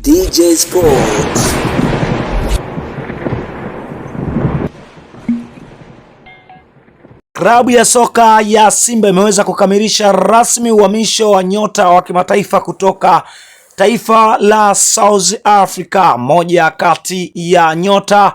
DJ Sports. Klabu ya soka ya Simba imeweza kukamilisha rasmi uhamisho wa nyota wa kimataifa kutoka taifa la South Africa. Moja kati ya nyota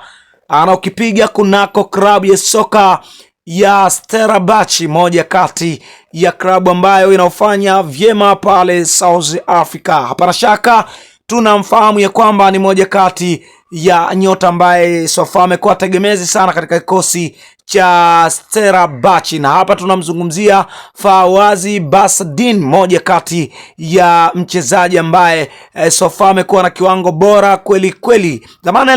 anaokipiga kunako klabu ya soka ya Stellenbosch, moja kati ya klabu ambayo inaofanya vyema pale South Africa. Hapana shaka tunamfahamu ya kwamba ni moja kati ya nyota ambaye sofa amekuwa tegemezi sana katika kikosi cha Stellenbosch, na hapa tunamzungumzia Fawzi Basadin, moja kati ya mchezaji ambaye sofa amekuwa na kiwango bora kweli kweli. Zamani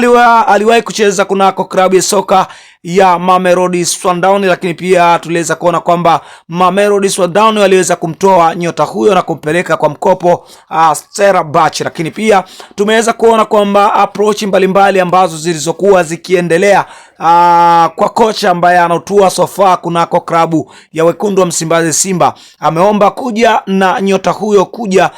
aliwahi kucheza kunako klabu ya soka ya Mamelodi Sundowns, lakini pia tuliweza kuona kwamba Mamelodi Sundowns waliweza kumtoa nyota huyo na kumpeleka kwa mkopo Stellenbosch, lakini pia tumeweza kuona kwamba approach mbalimbali ambazo zilizokuwa zikiendelea kwa kocha ambaye anotua sofa kunako klabu ya wekundu wa Msimbazi Simba. Ameomba kuja na nyota huyo kuja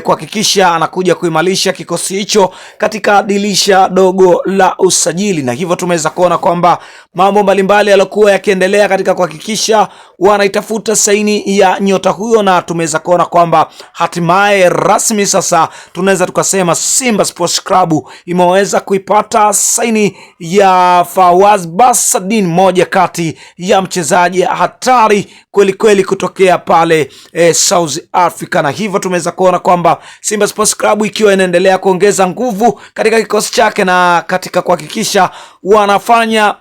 kuhakikisha anakuja kuimarisha kikosi hicho katika dirisha dogo la usajili, na hivyo tumeweza kuona kwamba mambo mbalimbali yalikuwa yakiendelea katika kuhakikisha wanaitafuta saini ya nyota huyo, na tumeweza kuona kwamba hatimaye rasmi sasa tunaweza tukasema Simba Sports Club imeweza kuipata saini ya Fawzi Basadin, moja kati ya mchezaji hatari kweli kweli kutokea pale South Africa, na hivyo tumeweza kuona kwamba Simba Sports Club ikiwa inaendelea kuongeza nguvu katika kikosi chake na katika kuhakikisha wanafanya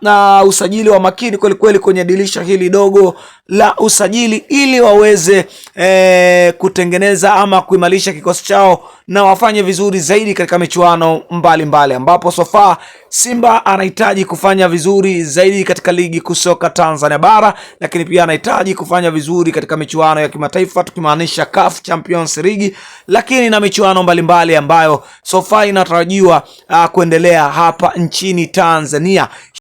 usajili wa makini kweli kweli kwenye dirisha hili dogo la usajili, ili waweze kutengeneza ama kuimarisha kikosi chao na wafanye vizuri zaidi katika michuano mbalimbali, ambapo sofa Simba anahitaji kufanya vizuri zaidi katika ligi kusoka Tanzania bara, lakini pia anahitaji kufanya vizuri katika michuano ya kimataifa, tukimaanisha CAF Champions League, lakini na michuano mbalimbali ambayo sofa inatarajiwa kuendelea hapa nchini Tanzania.